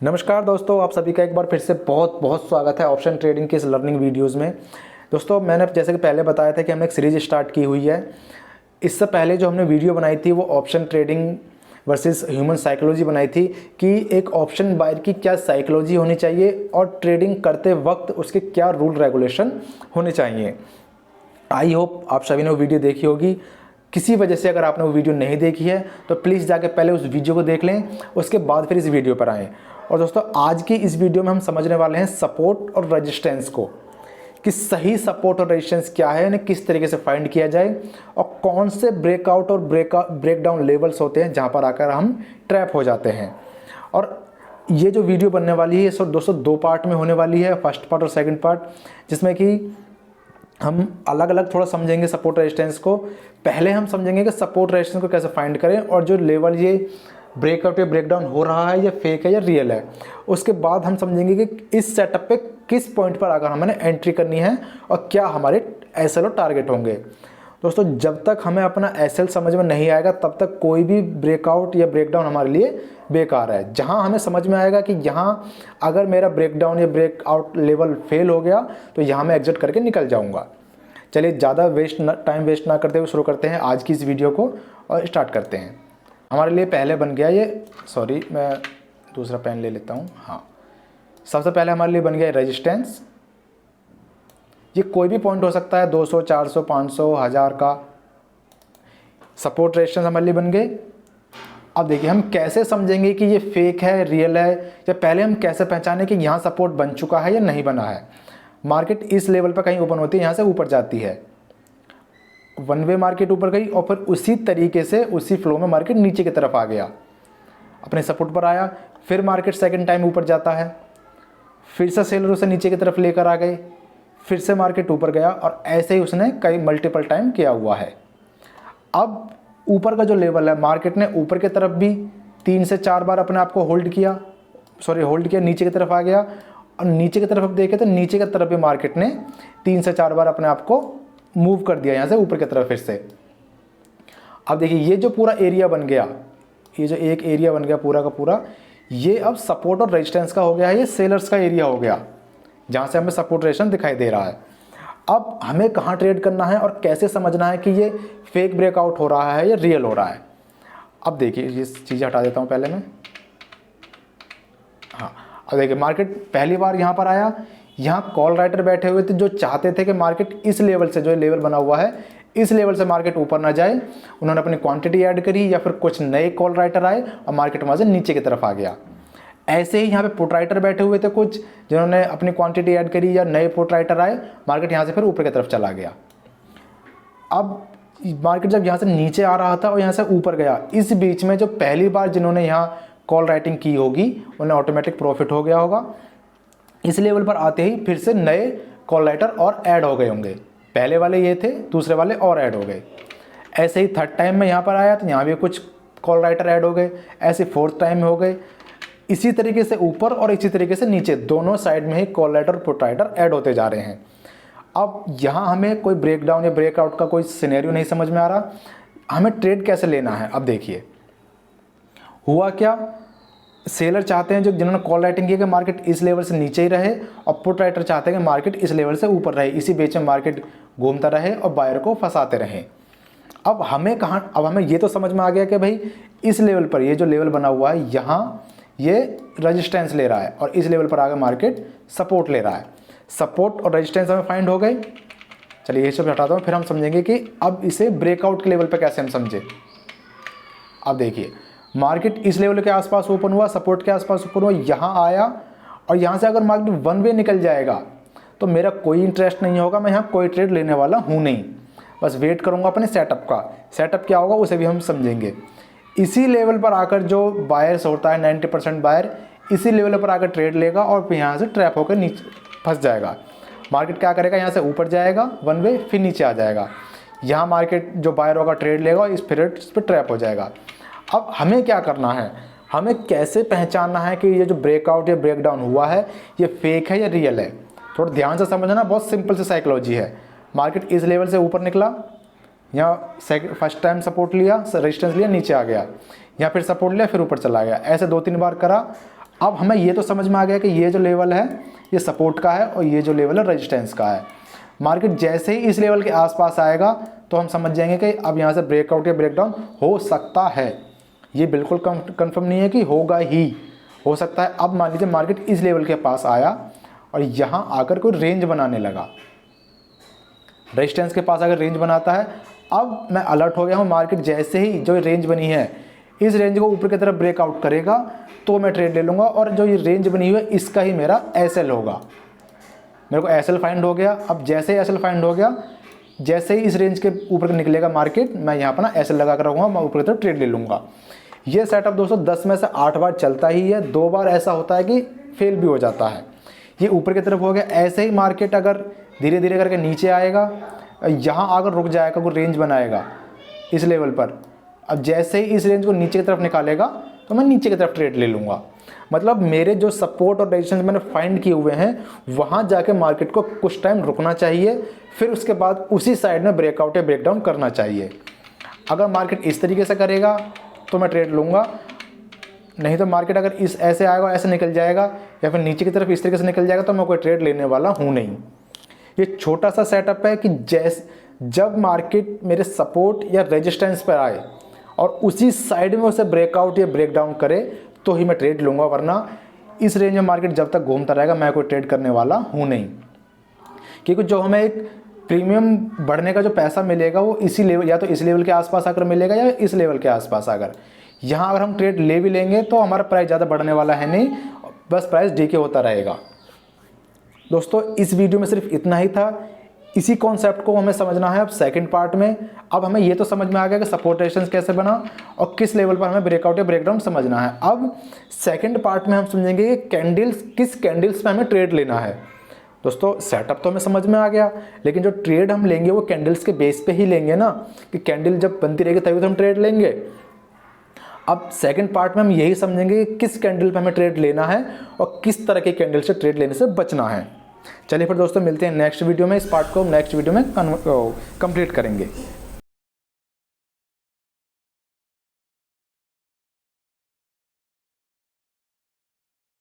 नमस्कार दोस्तों, आप सभी का एक बार फिर से बहुत बहुत स्वागत है ऑप्शन ट्रेडिंग के इस लर्निंग वीडियोस में। दोस्तों, मैंने जैसे कि पहले बताया था कि हमने एक सीरीज स्टार्ट की हुई है। इससे पहले जो हमने वीडियो बनाई थी वो option trading versus human psychology बनाई थी कि एक ऑप्शन बायर की क्या साइकोलॉजी होनी चाहिए और ट्रेडिंग करते वक्त उसके क्या रूल रेगुलेशन होने चाहिए। आई होप आप सभी ने वो वीडियो देखी होगी। किसी वजह से अगर आपने वो वीडियो नहीं देखी है तो प्लीज़ जाके पहले उस वीडियो को देख लें, उसके बाद फिर इस वीडियो पर आएँ। और दोस्तों, आज की इस वीडियो में हम समझने वाले हैं सपोर्ट और रेजिस्टेंस को, कि सही सपोर्ट और रेजिस्टेंस क्या है, इन्हें किस तरीके से फाइंड किया जाए और कौन से ब्रेकआउट और ब्रेकडाउन लेवल्स होते हैं जहां पर आकर हम ट्रैप हो जाते हैं। और ये जो वीडियो बनने वाली है सब दोस्तों 2 पार्ट में होने वाली है, फर्स्ट पार्ट और सेकंड पार्ट, जिसमें कि हम अलग अलग थोड़ा समझेंगे सपोर्ट रेजिस्टेंस को। पहले हम समझेंगे कि सपोर्ट रेजिस्टेंस को कैसे फाइंड करें और जो लेवल ये ब्रेकआउट या ब्रेकडाउन हो रहा है या फेक है या रियल है। उसके बाद हम समझेंगे कि इस सेटअप पे किस पॉइंट पर आकर हमें एंट्री करनी है और क्या हमारे एसएल और टारगेट होंगे। दोस्तों, जब तक हमें अपना एसएल समझ में नहीं आएगा तब तक कोई भी ब्रेकआउट या ब्रेकडाउन हमारे लिए बेकार है। जहां हमें समझ में आएगा कि यहां अगर मेरा ब्रेकडाउन या ब्रेकआउट लेवल फेल हो गया तो यहां मैं एग्जिट करके निकल जाऊंगा। चलिए, ज़्यादा टाइम वेस्ट ना करते हुए शुरू करते हैं आज की इस वीडियो को और स्टार्ट करते हैं। हमारे लिए पहले बन गया ये, सॉरी मैं दूसरा पेन ले लेता हूँ। हाँ, सबसे पहले हमारे लिए बन गया रेजिस्टेंस। ये कोई भी पॉइंट हो सकता है, 200, 400, 500, 1000 का। सपोर्ट रेजिस्टेंस हमारे लिए बन गए। अब देखिए हम कैसे समझेंगे कि ये फेक है रियल है, या पहले हम कैसे पहचाने कि यहाँ सपोर्ट बन चुका है या नहीं बना है। मार्केट इस लेवल पर कहीं ओपन होती है, यहाँ से ऊपर जाती है, वन वे मार्केट ऊपर गई और फिर उसी तरीके से उसी फ्लो में मार्केट नीचे की तरफ आ गया, अपने सपोर्ट पर आया। फिर मार्केट सेकंड टाइम ऊपर जाता है, फिर से सेलर उसे नीचे की तरफ लेकर आ गए, फिर से मार्केट ऊपर गया और ऐसे ही उसने कई मल्टीपल टाइम किया हुआ है। अब ऊपर का जो लेवल है, मार्केट ने ऊपर की तरफ भी 3 से 4 बार अपने आप को होल्ड किया, नीचे की तरफ आ गया। और नीचे की तरफ अब देखें तो नीचे की तरफ भी मार्केट ने 3 से 4 बार अपने आप को मूव कर दिया यहाँ से ऊपर की तरफ फिर से। अब देखिए ये जो पूरा एरिया बन गया, ये जो एक एरिया बन गया पूरा का पूरा, ये अब सपोर्ट और रेजिस्टेंस का हो गया है। ये सेलर्स का एरिया हो गया जहाँ से हमें सपोर्ट रेजिस्टेंस दिखाई दे रहा है। अब हमें कहाँ ट्रेड करना है और कैसे समझना है कि ये फेक ब्रेकआउट हो रहा है या रियल हो रहा है। अब देखिए ये चीज़ हटा देता हूँ पहले मैं। हाँ, अब देखिए मार्केट पहली बार यहाँ पर आया, यहाँ कॉल राइटर बैठे हुए थे जो चाहते थे कि मार्केट इस लेवल से, जो लेवल बना हुआ है इस लेवल से मार्केट ऊपर ना जाए। उन्होंने अपनी क्वांटिटी ऐड करी या फिर कुछ नए कॉल राइटर आए और मार्केट वहाँ से नीचे की तरफ आ गया। ऐसे ही यहाँ पे पुट राइटर बैठे हुए थे कुछ, जिन्होंने अपनी क्वांटिटी ऐड करी या नए पुट राइटर आए, मार्केट यहाँ से फिर ऊपर की तरफ चला गया। अब मार्केट जब यहाँ से नीचे आ रहा था और यहाँ से ऊपर गया, इस बीच में जो पहली बार जिन्होंने यहाँ कॉल राइटिंग की होगी उन्हें ऑटोमेटिक प्रॉफिट हो गया होगा। इस लेवल पर आते ही फिर से नए कॉल राइटर और ऐड हो गए होंगे। पहले वाले ये थे, दूसरे वाले और ऐड हो गए। ऐसे ही थर्ड टाइम में यहाँ पर आया तो यहाँ भी कुछ कॉल राइटर ऐड हो गए, ऐसे फोर्थ टाइम में हो गए। इसी तरीके से ऊपर और इसी तरीके से नीचे दोनों साइड में ही कॉल राइटर और पुट राइटर ऐड होते जा रहे हैं। अब यहाँ हमें कोई ब्रेकडाउन या ब्रेकआउट का कोई सिनेरियो नहीं समझ में आ रहा, हमें ट्रेड कैसे लेना है। अब देखिए हुआ क्या, सेलर चाहते हैं, जो जिन्होंने कॉल राइटिंग किया कि मार्केट इस लेवल से नीचे ही रहे, और पुट राइटर चाहते हैं कि मार्केट इस लेवल से ऊपर रहे, इसी बीच में मार्केट घूमता रहे और बायर को फंसाते रहे। अब हमें ये तो समझ में आ गया कि भाई इस लेवल पर ये जो लेवल बना हुआ है यहाँ ये रेजिस्टेंस ले रहा है और इस लेवल पर आगे मार्केट सपोर्ट ले रहा है। सपोर्ट और रेजिस्टेंस हमें फाइंड हो गए। चलिए ये सब हटाता हूँ, फिर हम समझेंगे कि अब इसे ब्रेकआउट के लेवल पर कैसे हम समझे। अब देखिए मार्केट इस लेवल के आसपास ओपन हुआ, सपोर्ट के आसपास ओपन हुआ, यहाँ आया और यहाँ से अगर मार्केट वन वे निकल जाएगा तो मेरा कोई इंटरेस्ट नहीं होगा, मैं यहाँ कोई ट्रेड लेने वाला हूँ नहीं, बस वेट करूँगा अपने सेटअप का। सेटअप क्या होगा उसे भी हम समझेंगे। इसी लेवल पर आकर जो बायर्स होता है 90% बायर इसी लेवल पर आकर ट्रेड लेगा और फिर यहाँ से ट्रैप होकर नीचे फंस जाएगा। मार्केट क्या करेगा, यहाँ से ऊपर जाएगा वन वे, फिर नीचे आ जाएगा। यहाँ मार्केट जो बायर होगा ट्रेड लेगा और इस पर ट्रैप हो जाएगा। अब हमें क्या करना है, हमें कैसे पहचानना है कि ये जो ब्रेकआउट या ब्रेकडाउन हुआ है ये फेक है या रियल है। थोड़ा ध्यान से समझना, बहुत सिंपल सी साइकोलॉजी है। मार्केट इस लेवल से ऊपर निकला, यहाँ फर्स्ट टाइम सपोर्ट लिया, रेजिस्टेंस लिया, नीचे आ गया, यहाँ फिर सपोर्ट लिया, फिर ऊपर चला गया, ऐसे 2-3 बार करा। अब हमें ये तो समझ में आ गया कि ये जो लेवल है ये सपोर्ट का है और ये जो लेवल है रेजिस्टेंस का है। मार्केट जैसे ही इस लेवल के आसपास आएगा तो हम समझ जाएंगे कि अब यहाँ से ब्रेकआउट या ब्रेकडाउन हो सकता है। ये बिल्कुल कंफर्म नहीं है कि होगा ही, हो सकता है। अब मान लीजिए मार्केट इस लेवल के पास आया और यहाँ आकर कोई रेंज बनाने लगा, रेजिस्टेंस के पास अगर रेंज बनाता है, अब मैं अलर्ट हो गया हूँ। मार्केट जैसे ही जो रेंज बनी है इस रेंज को ऊपर की तरफ ब्रेकआउट करेगा तो मैं ट्रेड ले लूँगा, और जो ये रेंज बनी हुई है इसका ही मेरा एसएल होगा। मेरे को एसएल फाइंड हो गया। अब जैसे ही एसएल फाइंड हो गया, जैसे ही इस रेंज के ऊपर निकलेगा मार्केट, मैं यहाँ पर ना एसएल लगा कर रखूँगा, मैं ऊपर की तरफ ट्रेड ले लूँगा। ये सेटअप दोस्तों 10 में से 8 बार चलता ही है, 2 बार ऐसा होता है कि फेल भी हो जाता है। ये ऊपर की तरफ हो गया। ऐसे ही मार्केट अगर धीरे धीरे करके नीचे आएगा, यहाँ आकर रुक जाएगा, कोई रेंज बनाएगा इस लेवल पर, अब जैसे ही इस रेंज को नीचे की तरफ निकालेगा तो मैं नीचे की तरफ ट्रेड ले लूँगा। मतलब मेरे जो सपोर्ट और रेजिस्टेंस मैंने फाइंड किए हुए हैं वहाँ जाके मार्केट को कुछ टाइम रुकना चाहिए, फिर उसके बाद उसी साइड में ब्रेकआउट या ब्रेकडाउन करना चाहिए। अगर मार्केट इस तरीके से करेगा तो मैं ट्रेड लूँगा, नहीं तो मार्केट अगर इस ऐसे आएगा ऐसे निकल जाएगा या फिर नीचे की तरफ इस तरीके से निकल जाएगा तो मैं कोई ट्रेड लेने वाला हूँ नहीं। ये छोटा सा सेटअप है कि जब मार्केट मेरे सपोर्ट या रेजिस्टेंस पर आए और उसी साइड में उसे ब्रेकआउट या ब्रेकडाउन करे तो ही मैं ट्रेड लूँगा, वरना इस रेंज में मार्केट जब तक घूमता रहेगा मैं कोई ट्रेड करने वाला हूँ नहीं। क्योंकि जो हमें एक प्रीमियम बढ़ने का जो पैसा मिलेगा वो इसी लेवल, या तो इस लेवल के आसपास आकर मिलेगा या इस लेवल के आसपास आकर। यहाँ अगर हम ट्रेड ले भी लेंगे तो हमारा प्राइस ज़्यादा बढ़ने वाला है नहीं, बस प्राइस डीके होता रहेगा। दोस्तों इस वीडियो में सिर्फ इतना ही था। इसी कॉन्सेप्ट को हमें समझना है अब सेकंड पार्ट में। अब हमें ये तो समझ में आ गया कि सपोर्ट रेजिस्टेंस कैसे बना और किस लेवल पर हमें ब्रेकआउट या ब्रेकडाउन समझना है। अब सेकंड पार्ट में हम समझेंगे कि कैंडल्स, किस कैंडल्स पे हमें ट्रेड लेना है। दोस्तों सेटअप तो हमें समझ में आ गया, लेकिन जो ट्रेड हम लेंगे वो कैंडल्स के बेस पे ही लेंगे ना, कि कैंडल जब बनती रहेगी तभी तो हम ट्रेड लेंगे। अब सेकंड पार्ट में हम यही समझेंगे कि किस कैंडल पे हमें ट्रेड लेना है और किस तरह के कैंडल से ट्रेड लेने से बचना है। चलिए फिर दोस्तों मिलते हैं नेक्स्ट वीडियो में। इस पार्ट को नेक्स्ट वीडियो में कंप्लीट करेंगे।